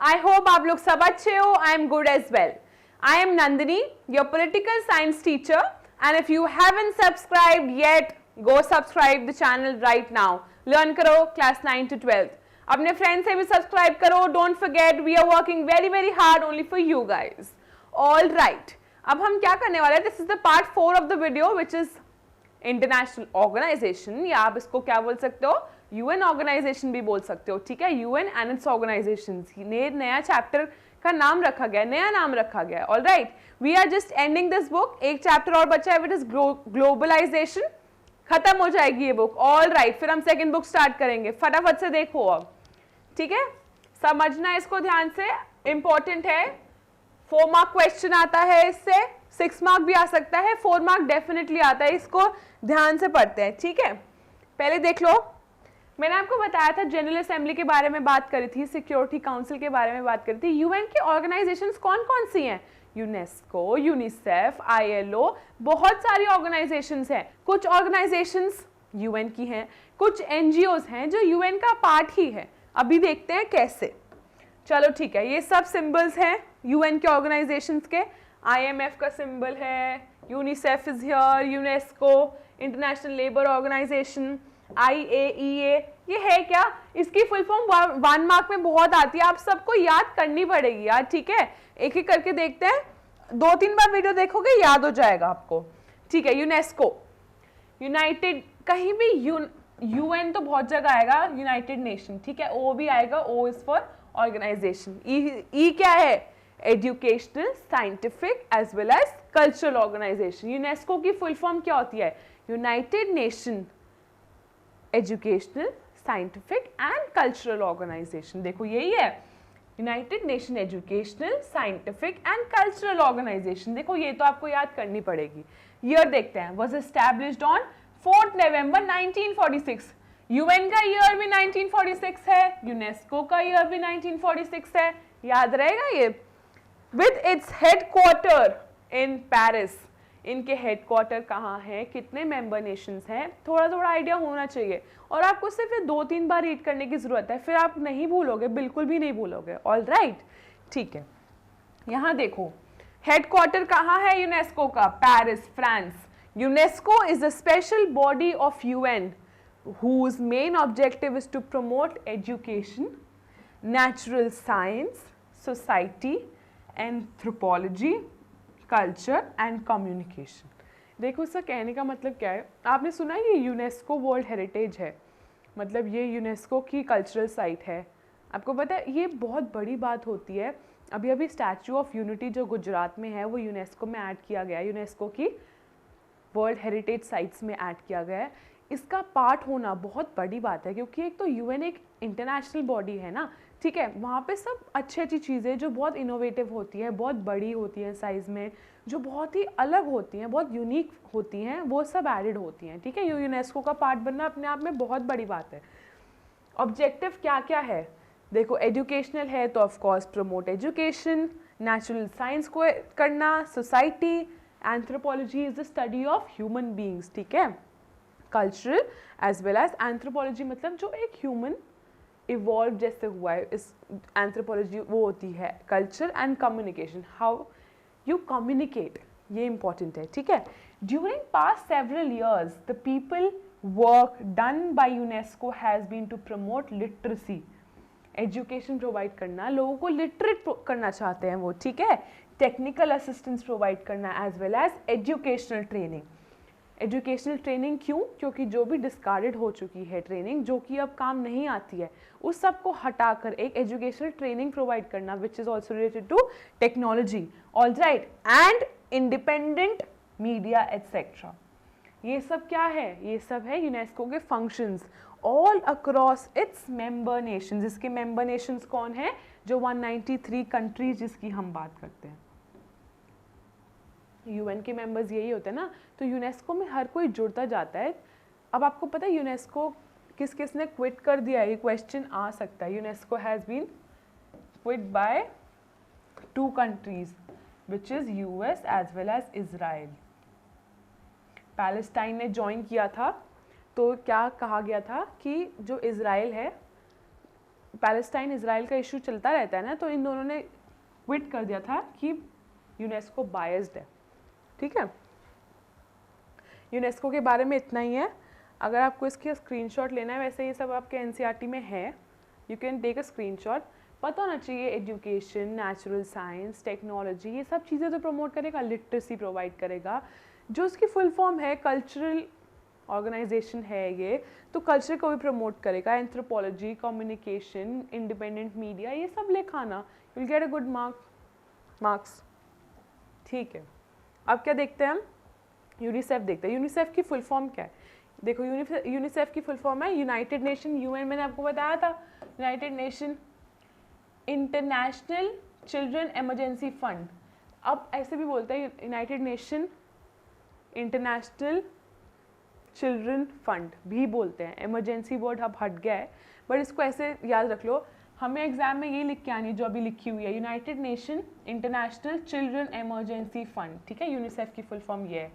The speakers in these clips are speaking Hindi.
आई होप आप लोग सब अच्छे हो. I am good as well. I am Nandini, your political science teacher, and if you haven't subscribed yet, go subscribe the channel right now. Learn करो class 9 to 12. अपने friends से भी subscribe करो. Don't forget, we are working very hard only for you guys. All right. अब हम क्या करने वाले हैं? This is the part 4 of the video, which is international organization, या आप इसको क्या बोल सकते हो? UN organization भी बोल सकते हो. ठीक है? UN and its organizations. नया chapter का नाम रखा गया, नया नाम रखा गया. All right, we are just ending this book. एक चैप्टर और बचा है, विच इज ग्लोबलाइजेशन. खत्म हो जाएगी ये बुक. ऑल राइट, फिर हम सेकंड बुक स्टार्ट करेंगे. फटाफट से देखो अब. ठीक है, समझना इसको ध्यान से, इंपॉर्टेंट है. 4 मार्क क्वेश्चन आता है इससे, 6 मार्क भी आ सकता है, 4 मार्क डेफिनेटली आता है. इसको ध्यान से पढ़ते हैं. ठीक है, पहले देख लो. मैंने आपको बताया था जनरल असेंबली के बारे में बात करी थी, सिक्योरिटी काउंसिल के बारे में बात करी थी. यूएन की ऑर्गेनाइजेशंस कौन कौन सी हैं? यूनेस्को, यूनिसेफ, आईएलओ, बहुत सारी ऑर्गेनाइजेशंस हैं. कुछ ऑर्गेनाइजेशंस यूएन की हैं, कुछ एनजीओज हैं जो यूएन का पार्ट ही है. अभी देखते हैं कैसे. चलो ठीक है, ये सब सिंबल्स हैं यूएन के ऑर्गेनाइजेशंस के. आईएमएफ का सिंबल है, UNICEF is here, UNESCO, International labour Organisation, IAEA. ये है क्या? इसकी फुल फॉर्म 1 मार्क में बहुत आती है, आप सबको याद करनी पड़ेगी यार. ठीक है, एक एक करके देखते हैं. 2-3 बार वीडियो देखोगे याद हो जाएगा आपको. ठीक है, यूनेस्को, यूनाइटेड, कहीं भी यूएन तो बहुत जगह आएगा, यूनाइटेड नेशन. ठीक है, ओ भी आएगा, O is for organisation. E क्या है? Educational, scientific as well as cultural organisation. UNESCO की फुल फॉर्म क्या होती है? United Nation educational, scientific and cultural organisation. देखो यही है, United Nation educational, scientific and cultural organisation. देखो ये तो आपको याद करनी पड़ेगी. ईयर देखते हैं. Was established on 4 November 1946. UN का ईयर भी 1946 है, यूनेस्को का ईयर भी 1946 है. याद रहेगा ये. With its headquarter in Paris. इनके हेडक्वार्टर कहाँ है, कितने मेंबर नेशंस हैं, थोड़ा आइडिया होना चाहिए. और आपको सिर्फ 2-3 बार रीड करने की जरूरत है, फिर आप नहीं भूलोगे, बिल्कुल भी नहीं भूलोगे. ऑल राइट, ठीक है. यहाँ देखो, हेडक्वार्टर कहाँ है यूनेस्को का? Paris, France. UNESCO is a special body of UN whose main objective is to promote education, natural science, society, anthropology, culture and communication. देखो इसका कहने का मतलब क्या है? आपने सुना है ये यूनेस्को वर्ल्ड हेरिटेज है, मतलब ये यूनेस्को की कल्चरल साइट है. आपको पता है ये बहुत बड़ी बात होती है. अभी स्टैचू ऑफ यूनिटी जो गुजरात में है वो यूनेस्को में ऐड किया गया है, यूनेस्को की वर्ल्ड हेरिटेज साइट्स में ऐड किया गया है. इसका पार्ट होना बहुत बड़ी बात है, क्योंकि एक तो यूएन एक इंटरनेशनल बॉडी है ना. ठीक है, वहाँ पे सब अच्छी चीज़ें जो बहुत इनोवेटिव होती है, बहुत बड़ी होती है साइज़ में, जो बहुत ही अलग होती हैं, बहुत यूनिक होती हैं, वो सब एडिड होती हैं. ठीक है, यूनेस्को का पार्ट बनना अपने आप में बहुत बड़ी बात है. ऑब्जेक्टिव क्या क्या है? देखो, एजुकेशनल है तो of course promote education, natural science को करना, society, anthropology is the study of human beings. ठीक है, cultural as well as anthropology, मतलब जो एक ह्यूमन इवॉल्व जैसे हुआ है, इस एंथ्रोपोलॉजी वो होती है culture and communication, how you communicate, ये इंपॉर्टेंट है. ठीक है, during past several years the people work done by UNESCO has been to promote literacy. Education provide करना, लोगों को लिटरेट करना चाहते हैं वो. ठीक है, टेक्निकल असिस्टेंस प्रोवाइड करना as well as educational training. Educational training क्यों? क्योंकि जो भी डिस्कार्डेड हो चुकी है ट्रेनिंग, जो कि अब काम नहीं आती है, उस सब को हटाकर एक एजुकेशनल ट्रेनिंग प्रोवाइड करना which is also related to technology. All right, and independent media etcetera. ये सब क्या है? ये सब है यूनेस्को के functions all across its member nations. इसके मेंबर नेशंस कौन है? जो 193 कंट्रीज जिसकी हम बात करते हैं. यूएन के मेंबर्स यही होते हैं ना, तो यूनेस्को में हर कोई जुड़ता जाता है. अब आपको पता है यूनेस्को किस किस ने क्विट कर दिया है? ये क्वेश्चन आ सकता है. UNESCO has been quit by 2 countries which is US as well as Israel. Palestine ने ज्वाइन किया था, तो क्या कहा गया था कि जो इज़राइल है पैलेस्टाइन इसराइल का इशू चलता रहता है ना, तो इन दोनों ने क्विट कर दिया था कि यूनेस्को बायस्ड है, ठीक है। यूनेस्को के बारे में इतना ही है। अगर आपको इसकी स्क्रीनशॉट लेना है, वैसे ये सब आपके एनसीईआरटी में है, you can take a screenshot. पता होना चाहिए एजुकेशन, नेचुरल साइंस, टेक्नोलॉजी, ये सब चीज़ें तो प्रमोट करेगा, लिटरेसी प्रोवाइड करेगा, जो उसकी फुल फॉर्म है कल्चरल ऑर्गेनाइजेशन है ये, तो कल्चर को भी प्रमोट करेगा। एंथ्रोपोलॉजी, कम्युनिकेशन, इंडिपेंडेंट मीडिया, ये सब लिखाना, you will get a good marks, ठीक है। अब क्या देखते हैं हम, यूनिसेफ देखते हैं। यूनिसेफ की फुल फॉर्म क्या है, देखो यूनिसेफ की फुल फॉर्म है यूनाइटेड नेशन, यूएन मैंने आपको बताया था, United nation international children emergency fund. अब ऐसे भी बोलते हैं United nation international children fund भी बोलते हैं, इमरजेंसी वर्ड अब हट गया है, बट इसको ऐसे याद रख लो। हमें एग्जाम में ये लिख के आनी जो अभी लिखी हुई है, United nation international children emergency fund, ठीक है। यूनिसेफ की फुल फॉर्म ये है।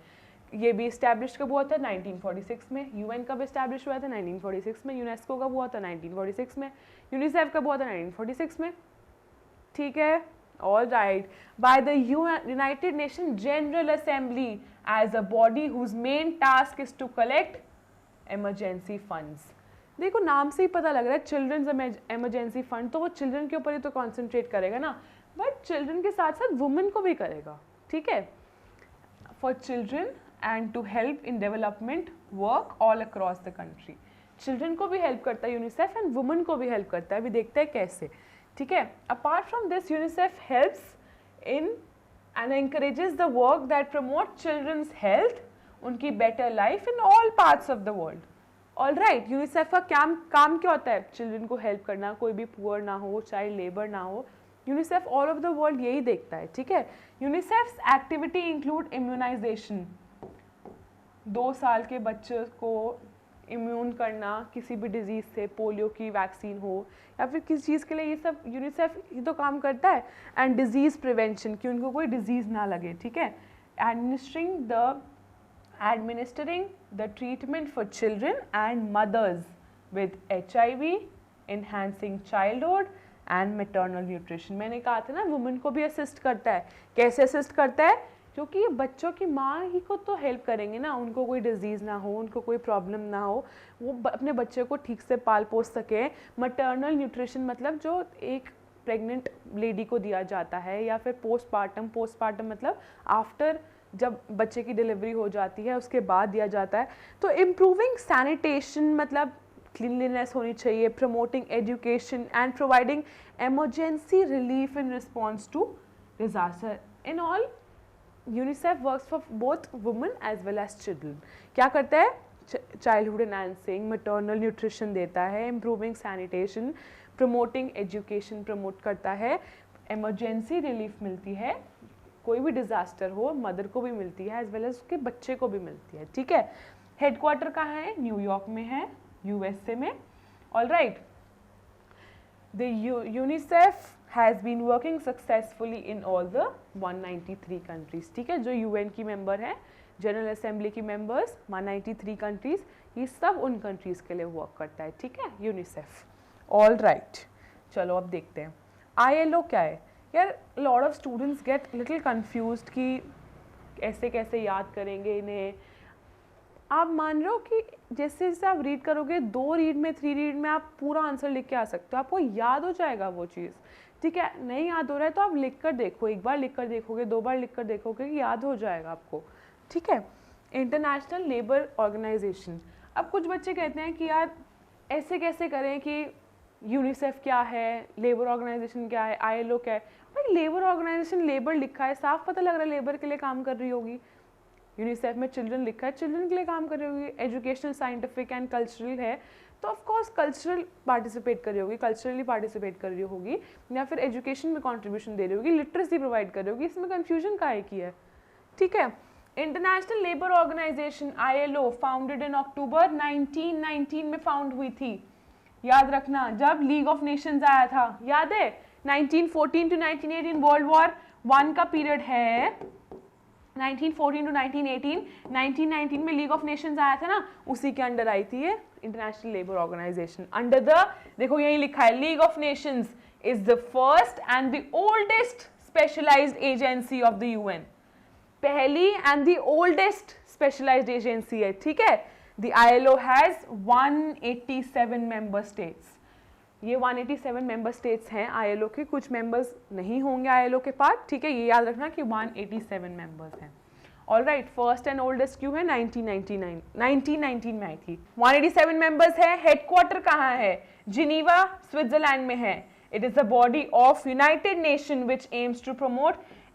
ये भी इस्टेब्लिश कब हुआ था, 1946 में। यूएन कब इस्टेब्लिश हुआ था, 1946 में। यूनेस्को कब हुआ था, 1946 में। यूनिसेफ कब हुआ था, 1946 में, ठीक है। All right, by the United nation general Assembly as a body whose main task is to collect emergency funds. देखो नाम से ही पता लग रहा है चिल्ड्रंस इमरजेंसी फंड, तो वो चिल्ड्रन के ऊपर ही तो कॉन्सेंट्रेट करेगा ना, बट चिल्ड्रन के साथ साथ वुमेन को भी करेगा, ठीक है। For children and to help in development work all across the country. Children को भी हेल्प करता है यूनिसेफ एंड वुमेन को भी हेल्प करता है, अभी देखते हैं कैसे, ठीक है। Apart from this UNICEF helps in and encourages the work that promote children's health, उनकी better life in all parts of the world. All right, UNICEF का काम क्या होता है, चिल्ड्रन को हेल्प करना, कोई भी पुअर ना हो, चाइल्ड लेबर ना हो, UNICEF all over the world यही देखता है, ठीक है। यूनिसेफ्स एक्टिविटी इंक्लूड इम्यूनाइजेशन, 2 साल के बच्चे को इम्यून करना किसी भी डिजीज़ से, पोलियो की वैक्सीन हो या फिर किसी चीज़ के लिए, ये सब यूनिसेफ ही तो काम करता है। एंड डिजीज़ प्रिवेंशन, कि उनको कोई डिजीज़ ना लगे, ठीक है। administering the treatment for children and mothers with HIV, enhancing childhood and maternal nutrition। मैंने कहा था ना वुमेन को भी असिस्ट करता है। कैसे असिस्ट करता है, क्योंकि ये बच्चों की माँ ही को तो हेल्प करेंगे ना, उनको कोई डिजीज़ ना हो, उनको कोई प्रॉब्लम ना हो, वो अपने बच्चे को ठीक से पाल पोस सके। मटर्नल न्यूट्रिशन मतलब जो एक प्रेग्नेंट लेडी को दिया जाता है, या फिर पोस्टपार्टम मतलब आफ्टर जब बच्चे की डिलीवरी हो जाती है उसके बाद दिया जाता है। तो इम्प्रूविंग सैनिटेशन मतलब क्लीनलीनेस होनी चाहिए, promoting education and providing emergency relief in response to disaster. In all, UNICEF works for both women as well as children. क्या करता है, चाइल्डहुड एनहांसिंग, मैटरनल न्यूट्रिशन देता है, improving sanitation, promoting education promote करता है, एमरजेंसी रिलीफ मिलती है, कोई भी डिजास्टर हो मदर को भी मिलती है एज वेल एज उसके बच्चे को भी मिलती है, ठीक है। हेडक्वार्टर कहाँ है, न्यूयॉर्क में है, यूएसए में। All right, the UNICEF has been working successfully in all the 193 countries, ठीक है। जो यूएन की मेंबर हैं, जनरल असेंबली की मेंबर्स, 193 कंट्रीज, ये सब उन कंट्रीज के लिए वर्क करता है, ठीक है, यूनिसेफ। ऑल राइट, चलो अब देखते हैं ILO क्या है। यार lot of students get little confused कि ऐसे कैसे याद करेंगे इन्हें। आप मान रहे हो कि जैसे जैसे आप रीड करोगे, 2 रीड में 3 रीड में आप पूरा आंसर लिख के आ सकते हो, आपको याद हो जाएगा वो चीज़, ठीक है। नहीं याद हो रहा है तो आप लिख कर देखो, 1 बार लिख कर देखोगे, 2 बार लिख कर देखोगे कि याद हो जाएगा आपको, ठीक है। International labour Organisation. अब कुछ बच्चे कहते हैं कि यार ऐसे कैसे करें कि यूनिसेफ क्या है, लेबर ऑर्गेनाइजेशन क्या है, ILO क्या है। भाई लेबर ऑर्गेनाइजेशन, लेबर लिखा है, साफ पता लग रहा है लेबर के लिए काम कर रही होगी। यूनिसेफ में चिल्ड्रन लिखा है, चिल्ड्रन के लिए काम कर रही होगी। एजुकेशनल, साइंटिफिक एंड कल्चरल है, तो ऑफकोर्स कल्चरल पार्टिसिपेट कर रही होगी, कल्चरली पार्टिसिपेट कर रही होगी, या फिर एजुकेशन में कॉन्ट्रीब्यूशन दे रही होगी, लिटरेसी प्रोवाइड कर रही होगी। इसमें कन्फ्यूजन काहे की है, ठीक है। International labour organization ILO founded in October 1919 में फाउंड हुई थी। याद रखना, जब लीग ऑफ नेशंस आया था, याद है 1914 to 1918 वर्ल्ड वॉर 1 का पीरियड है, 1914 टू 1918, 1919 में लीग ऑफ नेशंस आया था ना, उसी के अंडर आई थी ये international labour organization. Under the, देखो यही लिखा है, league of nations is the first and the oldest specialised agency of the UN. पहली and the oldest specialised agency है, ठीक है। The ILO has 187 member states. ये 187 मेंबर स्टेट्स हैं ILO के, कुछ मेंबर्स नहीं होंगे ILO के पास, ठीक है, ये याद रखना कि 187 मेंबर्स हैं। All right, first and oldest क्यों है? 1919 में आई थी। 187 मेंबर्स है। हेडक्वार्टर कहाँ है? जिनीवा, स्विट्जरलैंड में है। It is a body of United Nation which aims to promote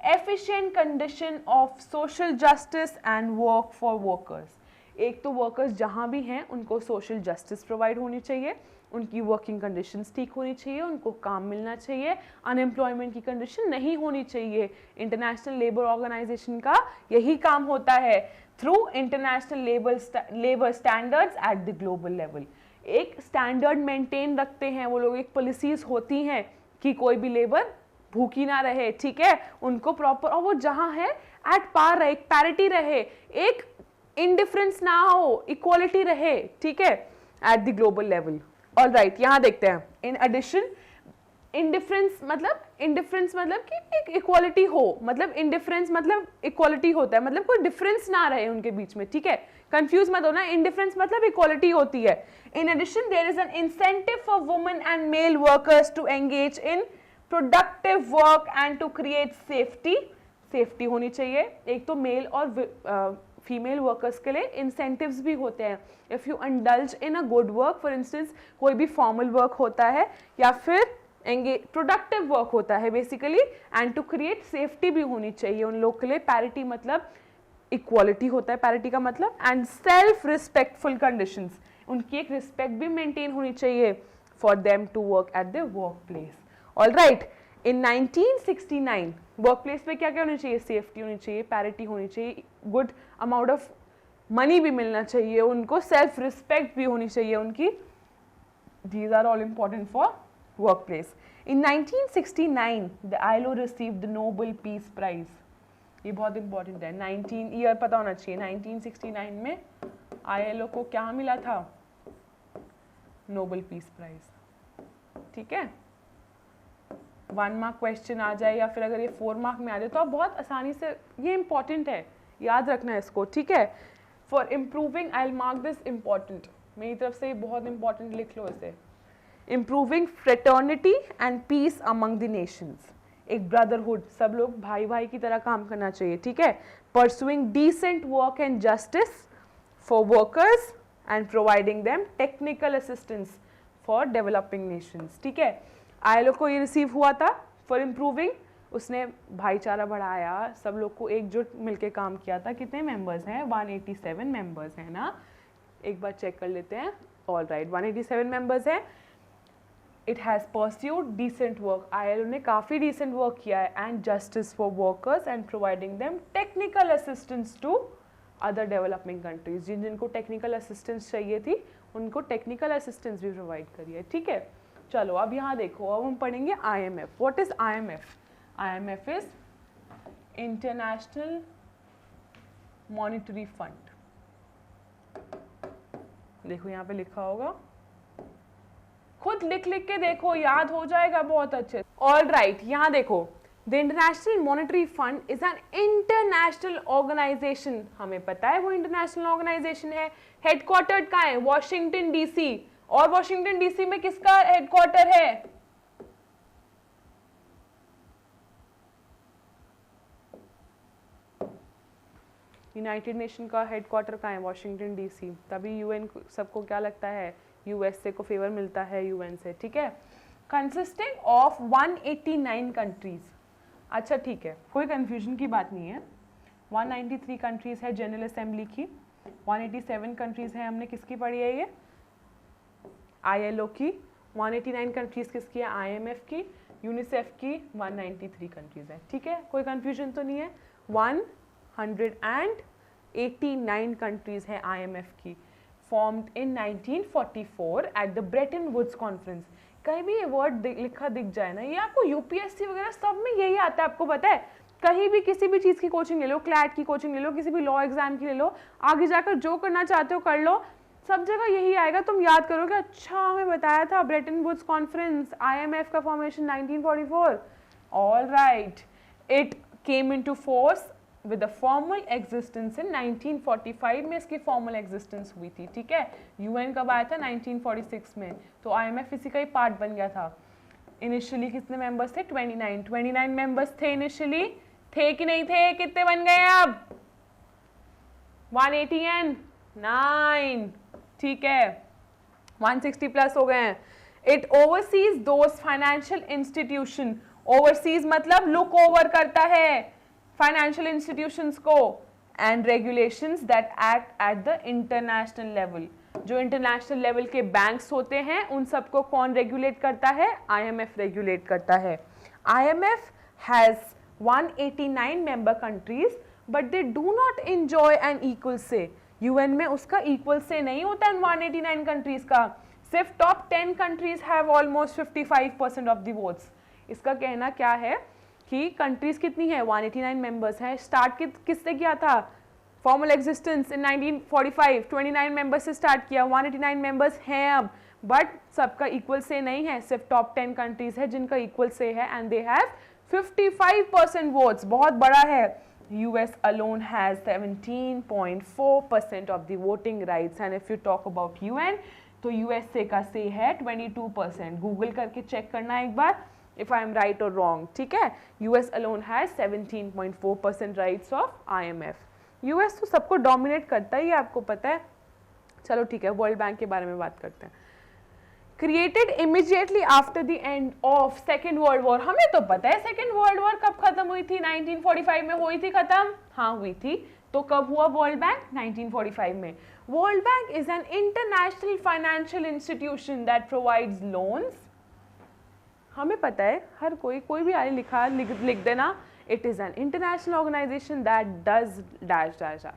efficient condition of social justice and work for workers। एक तो वर्कर्स जहाँ भी हैं उनको सोशल जस्टिस प्रोवाइड होनी चाहिए, उनकी वर्किंग कंडीशंस ठीक होनी चाहिए, उनको काम मिलना चाहिए, अनएम्प्लॉयमेंट की कंडीशन नहीं होनी चाहिए। इंटरनेशनल लेबर ऑर्गेनाइजेशन का यही काम होता है, through international labour standards at the global level. एक स्टैंडर्ड मेंटेन रखते हैं वो लोग, एक पॉलिसीज होती हैं कि कोई भी लेबर भूखी ना रहे, ठीक है, उनको प्रॉपर, और वो जहां है एट पार रहे, पैरिटी रहे, एक इंडिफरेंस ना हो, इक्वालिटी रहे, ठीक है, at the global level. All right, यहां देखते हैं, इन एडिशन, इंडिफरेंस मतलब कि एक इक्वालिटी हो, मतलब इंडिफरेंस मतलब इक्वालिटी होता है, मतलब कोई डिफरेंस ना रहे उनके बीच में, ठीक है, कंफ्यूज मत होना, इंडिफरेंस मतलब इक्वालिटी होती है। In addition there is an incentive for women and male workers to engage in productive work and to create safety होनी चाहिए। एक तो मेल और फीमेल वर्कर्स के लिए इंसेंटिव्स भी होते हैं। If you indulge in a good work, for instance कोई भी फॉर्मल वर्क होता है या फिर प्रोडक्टिव वर्क होता है basically, and to create safety भी होनी चाहिए उन लोग के लिए। पैरिटी मतलब इक्वालिटी होता है, पैरिटी का मतलब, एंड सेल्फ रिस्पेक्टफुल कंडीशंस, उनकी एक रिस्पेक्ट भी मेंटेन होनी चाहिए for them to work at the work place. All right, in 1969 work place पे क्या क्या होनी चाहिए? सेफ्टी होनी चाहिए, पैरिटी होनी चाहिए, गुड अमाउंट ऑफ मनी भी मिलना चाहिए उनको, सेल्फ रिस्पेक्ट भी होनी चाहिए उनकी। These are all important for work place. In 1969 the ILO received the Nobel peace prize. ये बहुत इंपॉर्टेंट है, 19 ईयर पता होना चाहिए। 1969 में ILO को क्या मिला था? नोबेल पीस प्राइज, ठीक है। 1 मार्क क्वेश्चन आ जाए या फिर अगर ये 4 मार्क में आ जाए तो आप बहुत आसानी से, ये इंपॉर्टेंट है, याद रखना है इसको, ठीक है। For improving, I will mark this important, मेरी तरफ से ये बहुत इंपॉर्टेंट लिख लो इसे। Improving fraternity and peace among the nations, एक ब्रदरहुड, सब लोग भाई भाई की तरह काम करना चाहिए, ठीक है। Pursuing decent work and justice for workers and providing them technical assistance for developing nations, ठीक है। ILO को ये रिसीव हुआ था फॉर इम्प्रूविंग, उसने भाईचारा बढ़ाया, सब लोग को एकजुट मिलके काम किया था। कितने मेंबर्स हैं? 187 मेंबर्स हैं ना, एक बार चेक कर लेते हैं। ऑल राइट, 187 मेंबर्स हैं। It has pursued decent work, ILO ने काफ़ी डिसेंट वर्क किया है, and justice for workers and providing them technical assistance to other developing countries. जिनको टेक्निकल असिस्टेंस चाहिए थी उनको टेक्निकल असिस्टेंस भी प्रोवाइड करी है, ठीक है। चलो अब यहाँ देखो, अब हम पढ़ेंगे IMF। What is IMF? IMF is international monetary fund. देखो यहाँ पे लिखा होगा, खुद लिख के देखो, याद हो जाएगा बहुत अच्छे। ऑल राइट, यहाँ देखो, the international monetary fund is an international organisation. हमें पता है वो इंटरनेशनल ऑर्गेनाइजेशन है। हेडक्वार्टर्ड कहाँ है? Washington DC। और वॉशिंगटन DC में किसका हेडक्वार्टर है? यूनाइटेड नेशन का हेडक्वार्टर कहाँ है? Washington DC। तभी UN सबको क्या लगता है? USA को फेवर मिलता है UN से, ठीक है। Consisting of 189 countries. अच्छा ठीक है, कोई कंफ्यूजन की बात नहीं है। 193 कंट्रीज है जनरल असेंबली की, 187 कंट्रीज है, हमने किसकी पढ़ी है ये? ILO की। 189 कंट्रीज किसकी है? IMF की, यूनिसेफ की। 193 कंट्रीज है, ठीक है, कोई कंफ्यूजन तो नहीं है। 189 कंट्रीज है IMF की, formed in 1944 at the Bretton Woods Conference। कहीं भी ये वर्ड लिखा दिख जाए ना, ये आपको UPSC वगैरह सब में यही आता है, आपको पता है। कहीं भी किसी भी चीज़ की कोचिंग ले लो, क्लैट की कोचिंग ले लो, किसी भी लॉ एग्जाम की ले लो, आगे जाकर जो करना चाहते हो कर लो, सब जगह यही आएगा। तुम याद करोगे अच्छा हमें बताया था ब्रेटन वुड्स कॉन्फ्रेंस, IMF का formation 1944। All right, it came into force with the formal existence in 1945 में इसकी फॉर्मल एग्जिस्टेंस हुई थी, ठीक है। UN कब आया था? 1946 में। तो IMF इसी का ही पार्ट बन गया था। इनिशियली कितने मेंबर्स थे? 29 मेंबर्स थे इनिशियली, थे कि नहीं थे? कितने बन गए अब? 180 एंड 9, ठीक है, 160 प्लस हो गए हैं। It overseas those financial institution, overseas मतलब लुक ओवर करता है फाइनेंशियल इंस्टीट्यूशंस को, and regulations that act at the international level. जो इंटरनेशनल लेवल के बैंक्स होते हैं उन सबको कौन रेगुलेट करता है? IMF रेगुलेट करता है। IMF has 189 member countries but they do not enjoy an equal say. UN में उसका इक्वल से नहीं होता है 189 कंट्रीज का, सिर्फ top 10 countries have almost 55% of the votes. इसका कहना क्या है कि कंट्रीज कितनी है? 189 मेंबर्स हैं। स्टार्ट किससे किया था फॉर्मल एग्जिस्टेंस? इन 1945 29 मेंबर्स से स्टार्ट किया, 189 मेंबर्स हैं अब, बट सबका इक्वल से नहीं है, सिर्फ टॉप 10 कंट्रीज है जिनका इक्वल से है, एंड दे हैव 55% वोट्स। बहुत बड़ा है। US alone has 17.4% of the voting rights, and if you talk about UN, तो USA का से है 22%। गूगल करके चेक करना एक बार if I am right or wrong, ठीक है। US alone has 17.4% rights of IMF। US तो सबको डोमिनेट करता ही है, आपको पता है। चलो ठीक है, वर्ल्ड बैंक के बारे में बात करते हैं। Created immediately after the end of second world war. हमें तो पता है सेकेंड वर्ल्ड वॉर कब खत्म हुई थी? 1945 में हुई थी खत्म। हाँ हुई थी। तो कब हुआ वर्ल्ड बैंक? 1945 में। World bank is an international financial institution that provides loans. हमें पता है, हर कोई भी आए लिख देना, it is an international organisation that does dash dash dash,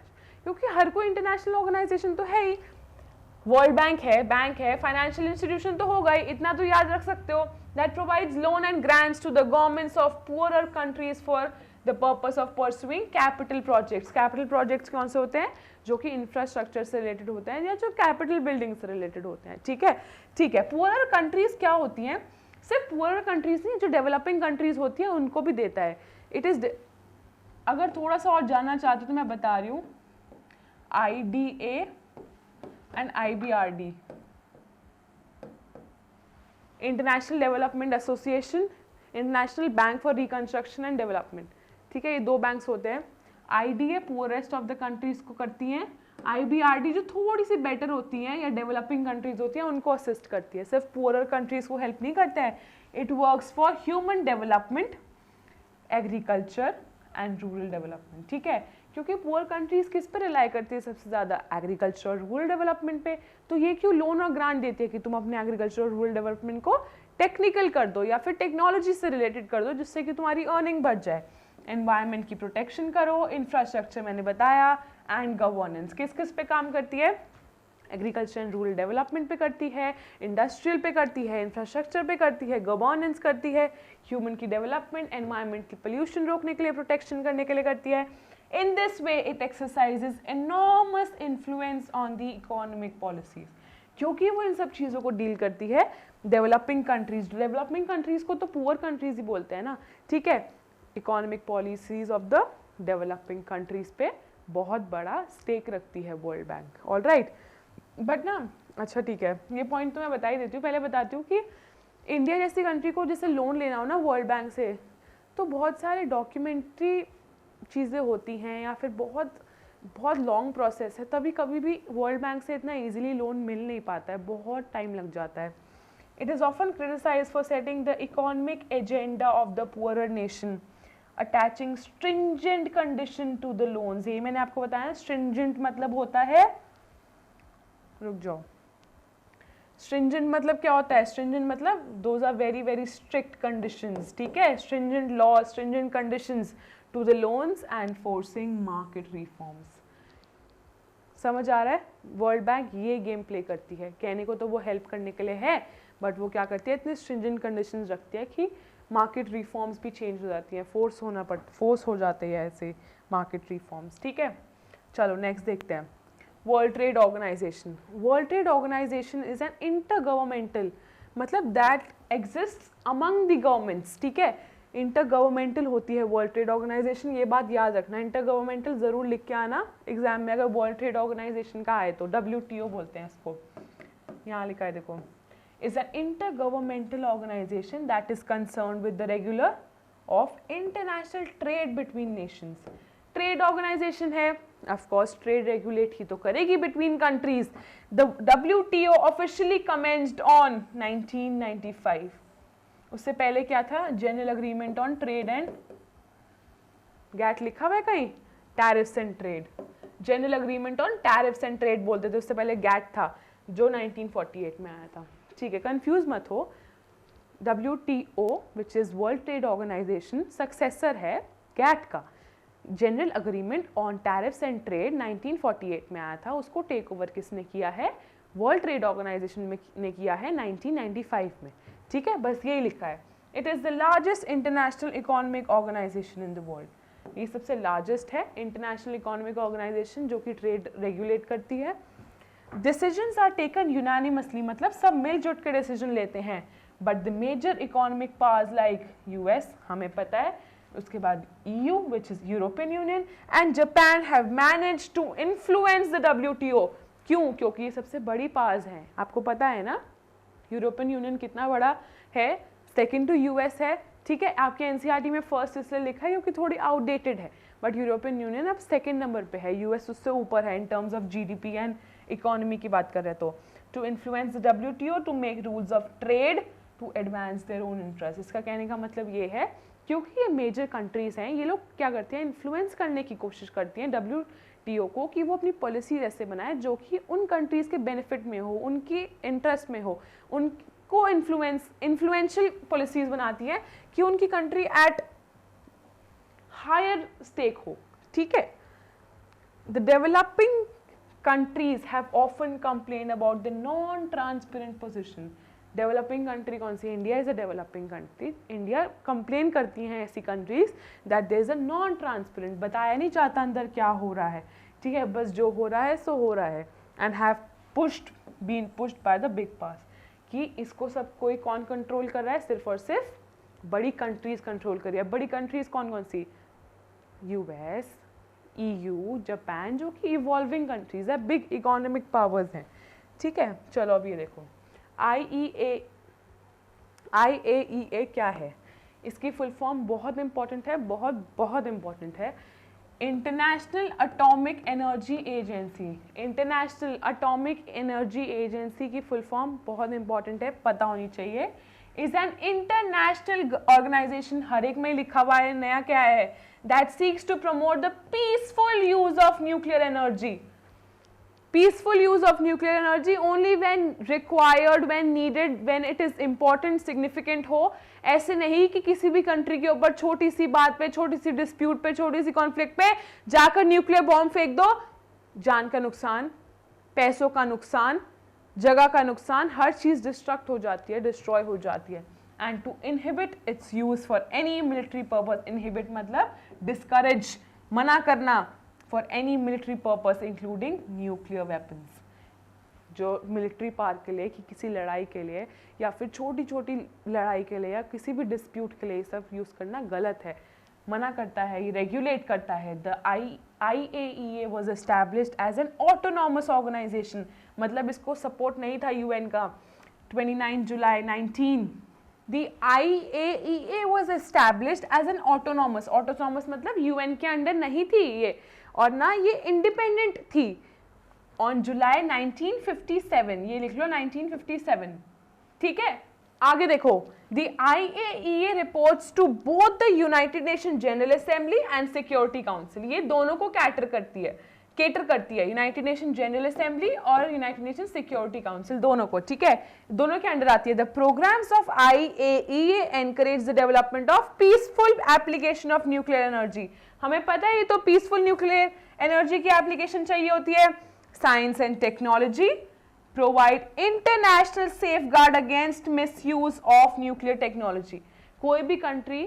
क्योंकि हर कोई इंटरनेशनल ऑर्गेनाइजेशन तो है ही। वर्ल्ड बैंक है, फाइनेंशियल इंस्टीट्यूशन तो होगा ही, इतना तो याद रख सकते हो। That provides loan and grants to the governments of poorer countries for the purpose of pursuing capital projects. Capital projects कौन से होते हैं? जो कि इंफ्रास्ट्रक्चर से रिलेटेड होते हैं या जो कैपिटल बिल्डिंग से रिलेटेड होते हैं, ठीक है, ठीक है। पुअरर कंट्रीज क्या होती हैं? सिर्फ पुअरर कंट्रीज नहीं, जो डेवलपिंग कंट्रीज होती हैं उनको भी देता है। इट इज, अगर थोड़ा सा और जानना चाहते हो तो मैं बता रही हूँ, IDA and IBRD, international development association, international bank for reconstruction and development, ठीक है। ये दो बैंक्स होते हैं। IDA poorest of the countries को करती हैं, IBRD जो थोड़ी सी बेटर होती हैं या डेवलपिंग कंट्रीज होती हैं उनको असिस्ट करती है, सिर्फ पुअरर कंट्रीज को हेल्प नहीं करता है। It works for human development, agriculture and rural development, ठीक है। क्योंकि पुअर कंट्रीज किस पर रिलाई करती है सबसे ज़्यादा? एग्रीकल्चर और रूरल डेवलपमेंट पे। तो ये क्यों लोन और ग्रांट देती है कि तुम अपने एग्रीकल्चर और रूरल डेवलपमेंट को टेक्निकल कर दो या फिर टेक्नोलॉजी से रिलेटेड कर दो, जिससे कि तुम्हारी अर्निंग बढ़ जाए। एनवायरनमेंट की प्रोटेक्शन करो, इंफ्रास्ट्रक्चर मैंने बताया, एंड गवर्नेंस किस किस पे काम करती है? एग्रीकल्चर एंड रूरल डेवलपमेंट पे करती है, इंडस्ट्रियल पे करती है, इंफ्रास्ट्रक्चर पे करती है, गवर्नेंस करती है, ह्यूमन की डेवलपमेंट, एनवायरनमेंट की पोल्यूशन रोकने के लिए, प्रोटेक्शन करने के लिए करती है। In this way, it exercises enormous influence on the economic policies. क्योंकि वो इन सब चीज़ों को डील करती है डेवलपिंग कंट्रीज। डेवलपिंग कंट्रीज को तो पुअर कंट्रीज ही बोलते हैं ना, ठीक है। Economic policies of the developing countries पे बहुत बड़ा स्टेक रखती है world bank. All right, but ना, अच्छा ठीक है, ये पॉइंट तो मैं बता ही देती हूँ। पहले बताती हूँ कि इंडिया जैसी कंट्री को जैसे लोन लेना हो ना वर्ल्ड बैंक से, तो बहुत सारे डॉक्यूमेंट्री चीज़ें होती हैं या फिर बहुत लॉन्ग प्रोसेस है, तभी कभी भी वर्ल्ड बैंक से इतना इजीली लोन मिल नहीं पाता है, बहुत टाइम लग जाता है। It is often criticised for setting the economic agenda of the poorer nation, attaching stringent condition to the loans. ये मैंने आपको बताया, स्ट्रिंजेंट मतलब होता है, रुक जाओ, स्ट्रिंजेंट मतलब क्या होता है? स्ट्रिंजेंट मतलब those are very very strict conditions, ठीक है। Stringent law, stringent conditions to the loans and forcing market reforms। समझ आ रहा है? वर्ल्ड बैंक ये गेम प्ले करती है। कहने को तो वो हेल्प करने के लिए है, बट वो क्या करती है, इतनी स्ट्रिंजेंट कंडीशंस रखती है कि मार्केट रिफॉर्म्स भी चेंज हो जाती हैं, फोर्स हो जाते हैं ऐसे मार्केट रिफॉर्म्स, ठीक है। चलो नेक्स्ट देखते हैं, world trade organization. World trade organization is an intergovernmental, मतलब that exist among the governments, ठीक है। इंटर गवर्नमेंटल होती है वर्ल्ड ट्रेड ऑर्गेनाइजेशन, ये बात याद रखना, इंटर गवर्नमेंटल जरूर लिख के आना एग्जाम में, अगर वर्ल्ड ट्रेड ऑर्गेनाइजेशन का आए तो। WTO बोलते हैं इसको, यहाँ लिखा है देखो, is an intergovernmental organization that is concerned with the regular of international trade between nations. Trade organisation है, ऑफ कोर्स ट्रेड रेगुलेट ही तो करेगी between countries. The WTO officially commenced on 1995। उससे पहले क्या था, general agreement on trade and, GATT लिखा हुआ है कहीं, tariffs and trade, general agreement on tariffs and trade बोलते थे, उससे पहले गैट था जो 1948 में आया था, ठीक है, कंफ्यूज मत हो। WTO which is world trade organisation successor है गैट का। General agreement on tariffs and trade 1948 में आया था, उसको टेक ओवर किसने किया है, वर्ल्ड ट्रेड ऑर्गेनाइजेशन ने किया है 1995 में, ठीक है, बस यही लिखा है। It is the largest international economic organisation in the world, ये सबसे लार्जेस्ट है इंटरनेशनल इकोनॉमिक ऑर्गेनाइजेशन जो कि ट्रेड रेगुलेट करती है। डिसीजंस आर टेकन यूनानिमसली, मतलब सब मिलजुल के डिसीजन लेते हैं, but the major economic powers like US, हमें पता है, उसके बाद EU which is European union and Japan have managed to influence the WTO। क्यों, क्योंकि ये सबसे बड़ी पावर्स हैं, आपको पता है ना, यूरोपियन यूनियन कितना बड़ा है, सेकंड टू US है, ठीक है, आपके NCERT में फर्स्ट इसलिए लिखा है क्योंकि थोड़ी आउटडेटेड है, बट यूरोपियन यूनियन अब सेकंड नंबर पे है, US उससे ऊपर है in terms of GDP and economy की बात कर रहे हैं। तो to influence the WTO to make rules of trade to advance their own interest, इसका कहने का मतलब ये है क्योंकि ये मेजर कंट्रीज हैं, ये लोग क्या करते हैं, इन्फ्लुएंस करने की कोशिश करती हैं WTO को कि वो अपनी पॉलिसी ऐसे बनाए जो कि उन कंट्रीज के बेनिफिट में हो, उनकी इंटरेस्ट में हो, उनको इन्फ्लुएंशियल पॉलिसीज बनाती हैं कि उनकी कंट्री एट हायर स्टेक हो, ठीक है। The developing countries have often complained about the non-transparent position। Developing country कौन सी, India is a developing country, India complain करती हैं ऐसी countries that there is a non transparent, बताया नहीं जाता अंदर क्या हो रहा है, ठीक है, बस जो हो रहा है सो हो रहा है, and have been pushed by the big pass, कि इसको सब कोई कौन कंट्रोल कर रहा है, सिर्फ और सिर्फ बड़ी कंट्रीज कंट्रोल कर रही है। बड़ी कंट्रीज कौन कौन सी, US, EU, जापान, जो कि इवॉल्विंग कंट्रीज है, बिग इकोनॉमिक पावर्स हैं, ठीक है। चलो अब ये देखो, IAEA क्या है, इसकी फुल फॉर्म बहुत इंपॉर्टेंट है, बहुत इंपॉर्टेंट है, international atomic energy agency. International atomic energy agency की फुल फॉर्म बहुत इंपॉर्टेंट है, पता होनी चाहिए। इज एन इंटरनेशनल ऑर्गेनाइजेशन, हर एक में लिखा हुआ है, नया क्या है, that seeks to promote the peaceful use of nuclear energy। Peaceful use of nuclear energy only when required, when needed, when it is important, significant हो। ऐसे नहीं कि किसी भी कंट्री के ऊपर छोटी सी बात पे, छोटी सी डिस्प्यूट पे, छोटी सी कॉन्फ्लिक्ट पे जाकर न्यूक्लियर बॉम्ब फेंक दो, जान का नुकसान, पैसों का नुकसान, जगह का नुकसान, हर चीज डिस्ट्रक्ट हो जाती है, डिस्ट्रॉय हो जाती है। and to inhibit its use for any military purpose, inhibit मतलब discourage, मना करना, for any military purpose including nuclear weapons, जो मिलिट्री पावर के लिए, कि किसी लड़ाई के लिए या फिर छोटी छोटी लड़ाई के लिए या किसी भी डिस्प्यूट के लिए सब यूज़ करना गलत है, मना करता है, ये रेगुलेट करता है। The IAEA was established as an autonomous organization, मतलब इसको सपोर्ट नहीं था UN का। 29 जुलाई 19 The IAEA was established as an autonomous मतलब UN के अंडर नहीं थी ये, और ना ये इंडिपेंडेंट थी। On July 1957, ये लिख लो 1957, ठीक है। आगे देखो, The IAEA reports to both the United Nations General Assembly and Security Council, ये दोनों को कैटर करती है यूनाइटेड नेशन जनरल असेंबली और यूनाइटेड नेशन सिक्योरिटी काउंसिल, दोनों को, ठीक है, दोनों के अंडर आती है। The programmes of IAEA encourage the development of peaceful application of nuclear energy, हमें पता है ये तो पीसफुल न्यूक्लियर एनर्जी की एप्लीकेशन चाहिए होती है। Science and technology, provide international safeguard against misuse of nuclear technology, कोई भी कंट्री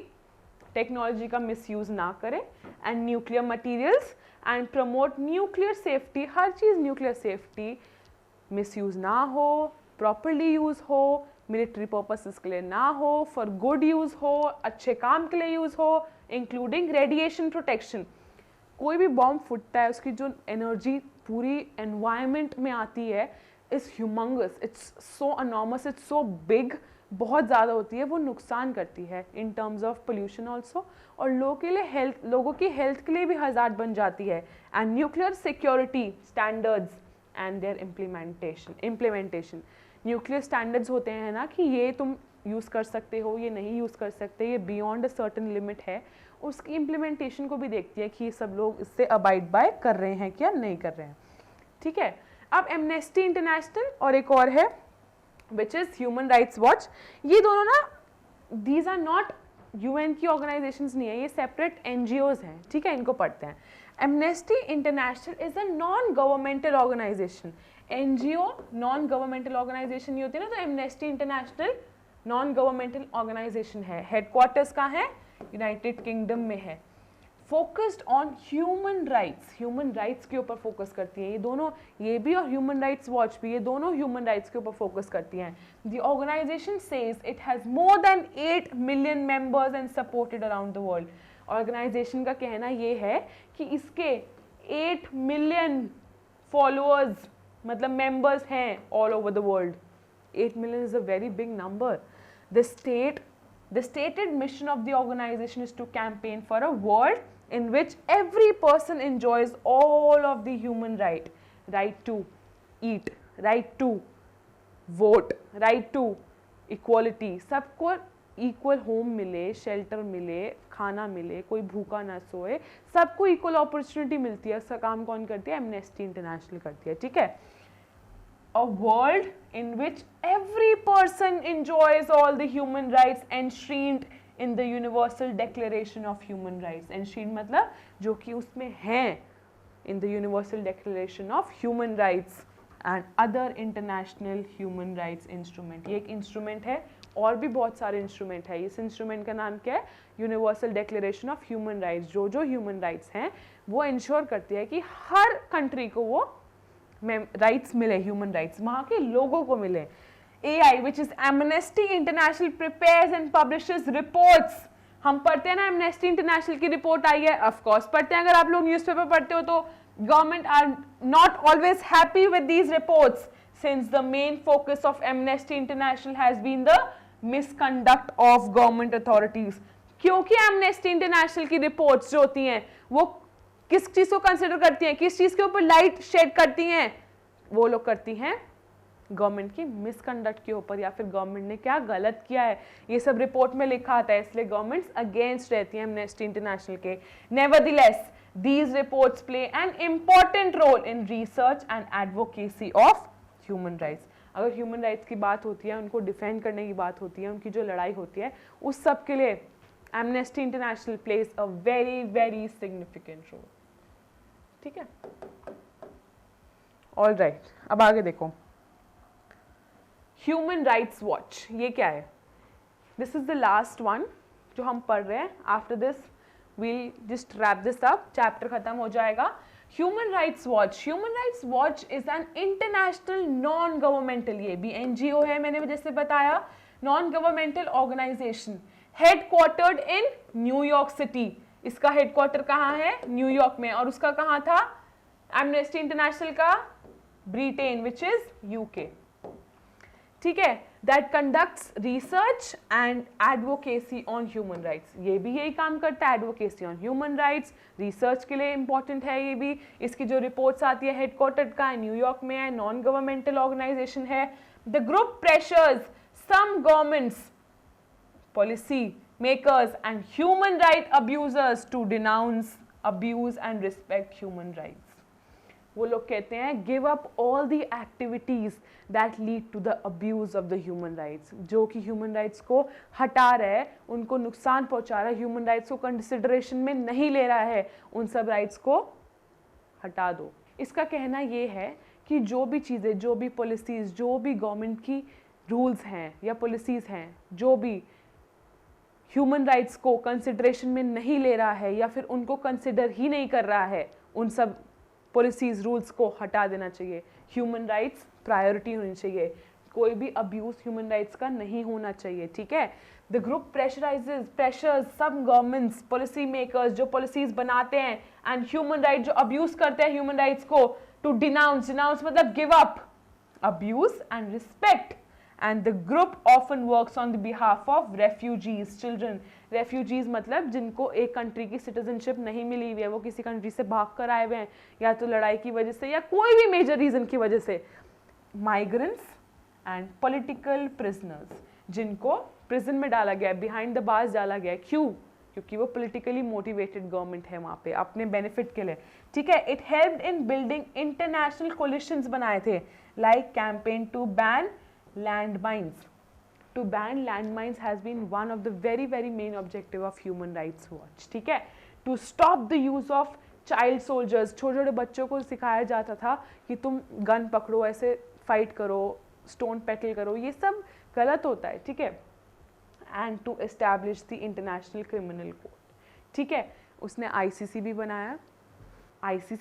टेक्नोलॉजी का मिसयूज ना करे, and nuclear materials and promote nuclear safety, her cheese nuclear safety, misuse ना हो, प्रॉपरली यूज़ हो, मिलिट्री पर्पसेस के लिए ना हो, फॉर गुड यूज़ हो, अच्छे काम के लिए यूज़ हो, इंक्लूडिंग रेडिएशन प्रोटेक्शन। कोई भी बॉम्ब फुटता है उसकी जो एनर्जी पूरी एनवायरनमेंट में आती है is humongous, it's so enormous, it's so big, बहुत ज़्यादा होती है, वो नुकसान करती है in terms of pollution also, और लोगों की हेल्थ के लिए भी हज़ार्ड बन जाती है। And nuclear security standards and their implementation, nuclear standards होते हैं ना कि ये तुम यूज़ कर सकते हो, ये नहीं यूज़ कर सकते, ये बियॉन्ड अ सर्टन लिमिट है, उसकी इम्प्लीमेंटेशन को भी देखती है कि ये सब लोग इससे अबाइड बाय कर रहे हैं क्या नहीं कर रहे हैं। ठीक है, अब एमनेस्टी इंटरनेशनल और एक और है which is human rights watch. ये दोनों ना, दीज आर नॉट यूएन की ऑर्गेनाइजेशंस नहीं है, ये सेपरेट एनजीओज हैं। ठीक है, इनको पढ़ते हैं। Amnesty International is a non governmental organisation. NGO non governmental organisation नहीं होती ना, तो Amnesty International non governmental organisation है। हेडक्वार्टर्स कहाँ है? यूनाइटेड किंगडम में है। Focused on human rights, human rights के ऊपर फोकस करती है ये दोनों, ये भी और ह्यूमन राइट्स वॉच भी, ये दोनों ह्यूमन राइट्स के ऊपर फोकस करती हैं। The organisation says it has more than 8 million members and supported around the world. Organisation का कहना ये है कि इसके 8 मिलियन फॉलोअर्स मतलब मेंबर्स हैं all over the world. 8 million is a very big number. The stated mission of the organization is to campaign for a world in which every person enjoys all of the human right to eat, right to vote, right to equality, सबको इक्वल होम मिले, शेल्टर मिले, खाना मिले, कोई भूखा ना सोए, सबको इक्वल अपॉर्चुनिटी मिलती है। इसका काम कौन करती है? एमनेस्टी इंटरनेशनल करती है। ठीक है, a world in which every person enjoys all the human rights enshrined in the Universal Declaration of Human Rights. Enshrined मतलब जो कि उसमें हैं in the Universal Declaration of Human Rights and other international human rights instrument. ये एक इंस्ट्रूमेंट है, और भी बहुत सारे इंस्ट्रूमेंट है। इस इंस्ट्रूमेंट का नाम क्या है? Universal declaration of human rights. जो ह्यूमन राइट्स हैं वो इंश्योर करती है कि हर कंट्री को वो राइट्स मिले, ह्यूमन राइट्स वहाँ के लोगों को मिले। AI which is amnesty international prepares and publishes reports. हम पढ़ते हैं ना एमनेस्टी इंटरनेशनल की रिपोर्ट आई है, ऑफ कोर्स पढ़ते हैं। अगर आप लोग न्यूज़पेपर पढ़ते हो तो government are not always happy with these reports since the main focus of Amnesty International has been the misconduct of government authorities. क्योंकि एमनेस्टी इंटरनेशनल की रिपोर्ट्स जो होती हैं वो किस चीज को कंसिडर करती हैं, किस चीज के ऊपर लाइट शेड करती हैं? वो लोग करती हैं गवर्नमेंट की मिसकंडक्ट के ऊपर, या फिर गवर्नमेंट ने क्या गलत किया है, ये सब रिपोर्ट में लिखा आता है, इसलिए गवर्नमेंट्स अगेंस्ट रहती हैं एमनेस्टी इंटरनेशनल के। Nevertheless these reports play an important role in research and advocacy of human rights. अगर ह्यूमन राइट्स की बात होती है, उनको डिफेंड करने की बात होती है, उनकी जो लड़ाई होती है, उस सब के लिए Amnesty International plays a very very significant role. ठीक है, ऑल राइट, अब आगे देखो। ह्यूमन राइट्स वॉच ये क्या है? This is the last one जो हम पढ़ रहे हैं। After this we'll just wrap this up, chapter खत्म हो जाएगा। Human rights watch, human rights watch is an international non governmental, ये भी एनजीओ है, मैंने जैसे बताया, non governmental organisation, headquartered in New York city. इसका हेडक्वार्टर कहाँ है? न्यूयॉर्क में। और उसका कहाँ था? एमनेस्टी इंटरनेशनल का ब्रिटेन विच इज यूके। ठीक है, that conducts research and advocacy on human rights. ये भी यही काम करता है, advocacy on human rights, research के लिए इंपॉर्टेंट है ये भी। इसकी जो रिपोर्ट्स आती है हेडक्वार्टर का है, न्यूयॉर्क में है, नॉन गवर्नमेंटल ऑर्गेनाइजेशन है। The group pressures some governments, policy makers and human right abusers to denounce, abuse and respect human rights. वो लोग कहते हैं give up all the activities that lead to the abuse of the human rights, जो कि human rights को हटा रहा है, उनको नुकसान पहुंचा रहा है, human rights को consideration में नहीं ले रहा है, उन सब rights को हटा दो। इसका कहना ये है कि जो भी चीज़ें, जो भी policies, जो भी government की rules हैं या policies हैं, जो भी ह्यूमन राइट्स को कंसिडरेशन में नहीं ले रहा है या फिर उनको कंसिडर ही नहीं कर रहा है, उन सब पॉलिसीज रूल्स को हटा देना चाहिए। ह्यूमन राइट्स प्रायोरिटी होनी चाहिए, कोई भी अब्यूज ह्यूमन राइट्स का नहीं होना चाहिए, ठीक है। The group pressures some governments, policy makers जो पॉलिसीज बनाते हैं एंड ह्यूमन राइट जो अब्यूज करते हैं ह्यूमन राइट्स को, टू डिनाउंस मतलब give up abuse and respect, and the group often works on the behalf of refugees children। refugees मतलब जिनको एक कंट्री की सिटीजनशिप नहीं मिली हुई है, वो किसी कंट्री से भाग कर आए हुए हैं या तो लड़ाई की वजह से या कोई भी मेजर रीजन की वजह से। माइग्रेंट्स एंड पॉलिटिकल प्रिजनर्स जिनको प्रिजन में डाला गया, बिहाइंड द बार्स डाला गया, क्यों? क्योंकि वो पॉलिटिकली मोटिवेटेड गवर्नमेंट है वहाँ पे अपने बेनिफिट के लिए, ठीक है। It helped in building international collisions बनाए थे, like campaign to ban landmines। To ban landmines has been one of the very main objective of Human Rights Watch, ठीक है। To stop the use of child soldiers, छोटे छोटे बच्चों को सिखाया जाता था कि तुम गन पकड़ो, ऐसे फाइट करो, स्टोन पेटल करो, ये सब गलत होता है, ठीक है। And to establish the International Criminal Court, ठीक है। उसने ICC भी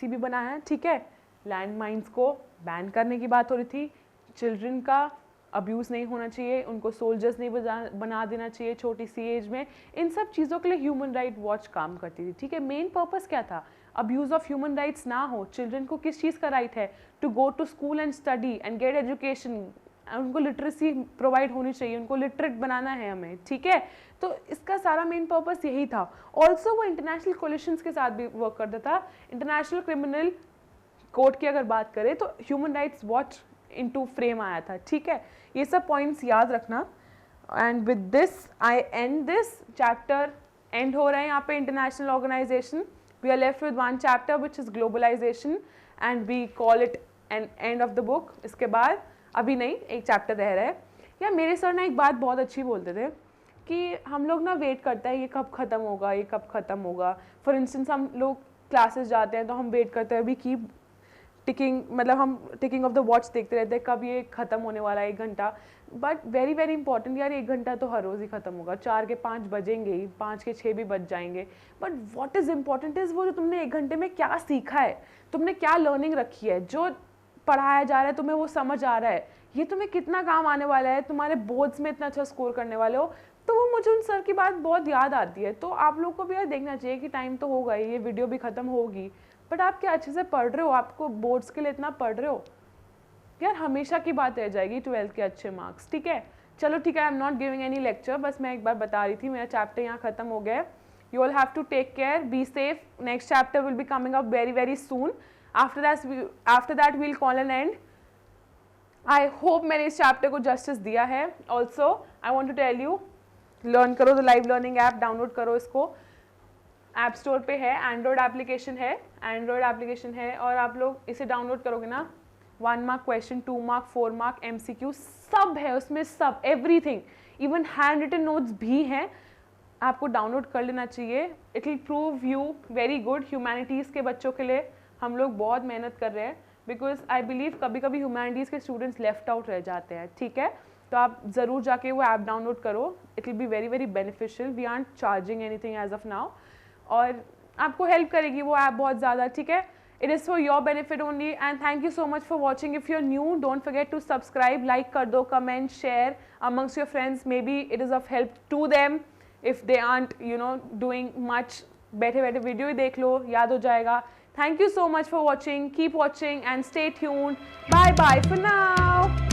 बनाया, ठीक है। लैंड माइंस को बैन करने की बात हो रही थी, चिल्ड्रन का अब्यूज़ नहीं होना चाहिए, उनको सोल्जर्स नहीं बना देना चाहिए छोटी सी एज में, इन सब चीज़ों के लिए ह्यूमन राइट वॉच काम करती थी, ठीक है। मेन पर्पस क्या था? अब्यूज़ ऑफ ह्यूमन राइट्स ना हो। चिल्ड्रन को किस चीज़ का राइट है? To go to school and study and get education, उनको लिटरेसी प्रोवाइड होनी चाहिए, उनको लिटरेट बनाना है हमें, ठीक है। तो इसका सारा मेन पर्पस यही था। ऑल्सो वो इंटरनेशनल कोलिशंस के साथ भी वर्क करता था। इंटरनेशनल क्रिमिनल कोर्ट की अगर बात करें तो Human rights Watch into frame आया था, ठीक है। ये सब पॉइंट्स याद रखना। And with this I end this chapter, end हो रहे हैं यहाँ पे international organisation. We are left with one chapter which is globalisation and we call it an end of the book. इसके बाद अभी नहीं, एक चैप्टर रह रहा है। या मेरे सर ना एक बात बहुत अच्छी बोलते थे कि हम लोग ना वेट करते हैं ये कब ख़त्म होगा, ये कब ख़त्म होगा। फॉर इंस्टेंस हम लोग क्लासेस जाते हैं तो हम वेट करते हैं, अभी की टिकिंग, मतलब हम टिकिंग ऑफ द वॉच देखते रहते हैं कब ये ख़त्म होने वाला है, 1 घंटा। बट वेरी इंपॉर्टेंट यार, 1 घंटा तो हर रोज़ ही ख़त्म होगा, 4 के 5 बजेंगे ही, 5 के 6 भी बज जाएंगे। But what is important is वो जो तुमने 1 घंटे में क्या सीखा है, तुमने क्या लर्निंग रखी है, जो पढ़ाया जा रहा है तुम्हें वो समझ आ रहा है, ये तुम्हें कितना काम आने वाला है, तुम्हारे बोर्ड्स में इतना अच्छा स्कोर करने वाले हो। तो वो मुझे उन सर की बात बहुत याद आती है। तो आप लोग को भी यार देखना चाहिए कि टाइम तो होगा ही, ये वीडियो भी ख़त्म होगी, बट आप क्या अच्छे से पढ़ रहे हो, आपको बोर्ड्स के लिए इतना पढ़ रहे हो यार, हमेशा की बात रह जाएगी 12th के अच्छे मार्क्स, ठीक है। चलो ठीक है, I am not giving any lecture, बस मैं एक बार बता रही थी, मेरा चैप्टर यहाँ ख़त्म हो गया है। You all have to take care, be safe, next chapter will be coming up very soon. After that we'll call an end. I hope मैंने इस चैप्टर को जस्टिस दिया है। Also I want to tell you, learn करो, the live learning app download करो, इसको ऐप स्टोर पे है, एंड्रॉयड एप्लीकेशन है, और आप लोग इसे डाउनलोड करोगे ना, 1 mark question, 2 mark, 4 mark MCQ सब है उसमें, सब, everything, even hand written notes भी हैं, आपको डाउनलोड कर लेना चाहिए। It will prove you very good. Humanities के बच्चों के लिए हम लोग बहुत मेहनत कर रहे हैं, बिकॉज आई बिलीव कभी कभी ह्यूमैनिटीज़ के स्टूडेंट्स लेफ्ट आउट रह जाते हैं, ठीक है। तो आप ज़रूर जाके वो ऐप डाउनलोड करो, it will be very beneficial. We aren't charging anything as of now, और आपको हेल्प करेगी वो ऐप बहुत ज़्यादा, ठीक है। It is for your benefit only, and thank you so much for watching. If you are new, don't forget to subscribe, like कर दो, comment, share amongst your friends, maybe it is of help to them if they aren't doing much. बैठे बैठे वीडियो ही देख लो, याद हो जाएगा। Thank you so much for watching. Keep watching and stay tuned. Bye bye for now.